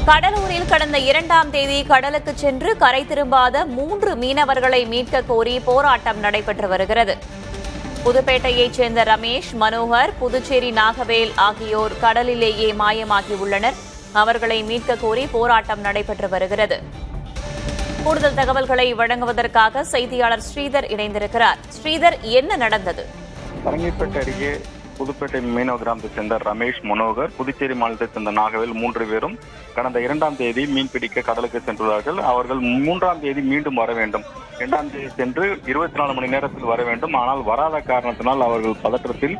கடலூரில் கடந்த 2ஆம் தேதி கடலுக்கு சென்று கரை திரும்பாத 3 மீனவர்களை மீட்க கோரி போராட்டம் நடைபெற்று வருகிறது. புதுப்பேட்டையைச் சேர்ந்த ரமேஷ், மனோகர், புதுச்சேரி நாகவேல் ஆகியோர் கடலிலேயே மாயமாகியுள்ளனர். அவர்களை மீட்க கோரி போராட்டம் நடைபெற்று வருகிறது. கூடுதல் தகவல்களை வழங்குவதற்காக செய்தியாளர் ஸ்ரீதர் இணைந்திருக்கிறார். ஸ்ரீதர், என்ன நடந்தது? பரங்கிப்பேட்டை அருகே புதுப்பேட்டை மீனவ கிராமத்தைச் சேர்ந்த ரமேஷ், மனோகர், புதுச்சேரி மாநிலத்தைச் சேர்ந்த நாகவேல் 3 பேரும் கடந்த 2ஆம் தேதி மீன்பிடிக்க கடலுக்கு சென்றுள்ளார்கள். அவர்கள் 3ஆம் தேதி மீண்டும் வர வேண்டும். 2ஆம் தேதி சென்று 24 மணி நேரத்தில் வர வேண்டும். ஆனால் வராத காரணத்தினால் அவர்கள் பதற்றத்தில்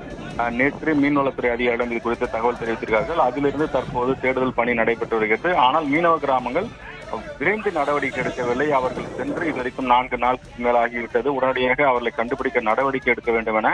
நேற்று மீன்வளத்துறை அதிகாரிகள் இது குறித்து தகவல் தெரிவித்திருக்கிறார்கள். அதிலிருந்து தற்போது தேடுதல் பணி நடைபெற்று வருகிறது. ஆனால் மீனவ கிராமங்கள் விரைந்து நடவடிக்கை எடுக்கவில்லை. அவர்கள் சென்று இதுவரைக்கும் 4 நாட்களுக்கு மேல் ஆகிவிட்டது. உடனடியாக அவர்களை கண்டுபிடிக்க நடவடிக்கை எடுக்க வேண்டும் என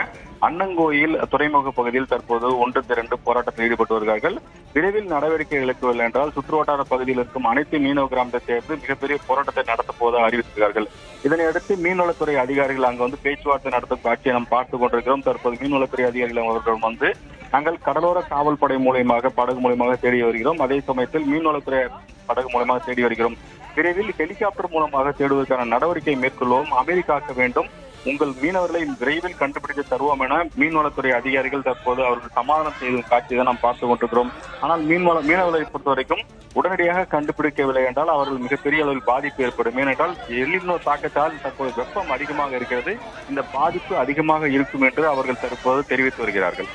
அன்னங்கோயில் துறைமுக பகுதியில் தற்போது ஒன்று திரண்டு போராட்டத்தில் ஈடுபட்டு வருகிறார்கள். விரைவில் நடவடிக்கை எடுக்கவில்லை என்றால் சுற்றுவட்டார பகுதியில் இருக்கும் அனைத்து மீனவ கிராமத்தை சேர்ந்து மிகப்பெரிய போராட்டத்தை நடத்த போவதாக அறிவித்திருக்கிறார்கள். இதனையடுத்து மீன்வளத்துறை அதிகாரிகள் அங்கு பேச்சுவார்த்தை நடத்தும் காட்சியை நாம் பார்த்துக் கொண்டிருக்கிறோம். தற்போது மீன்வளத்துறை அதிகாரிகள் அவர்கள் நாங்கள் கடலோர காவல்படை மூலமாக படகு மூலமாக தேடி வருகிறோம். அதே சமயத்தில் மீன்வளத்துறை படகு மூலமாக தேடி வருகிறோம். விரைவில் ஹெலிகாப்டர் மூலமாக தேடுவதற்கான நடவடிக்கை மேற்கொள்வோம். அமெரிக்காக்க வேண்டும். உங்கள் மீனவர்களை விரைவில் கண்டுபிடித்து தருவோம் என மீன்வளத்துறை அதிகாரிகள் தற்போது அவர்கள் சமாதானம் செய்யும் காட்சியை நாம் பார்த்துக் கொண்டிருக்கிறோம். ஆனால் மீனவர்களை பொறுத்த வரைக்கும் உடனடியாக கண்டுபிடிக்கவில்லை என்றால் அவர்கள் மிகப்பெரிய அளவில் பாதிப்பு ஏற்படும். ஏனென்றால் எல்னினோ தாக்கத்தால் தற்போது வெப்பம் அதிகமாக இருக்கிறது. இந்த பாதிப்பு அதிகமாக இருக்கும் என்று அவர்கள் தற்போது தெரிவித்து வருகிறார்கள்.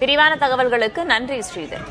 விரிவான தகவல்களுக்கு நன்றி ஸ்ரீதர்.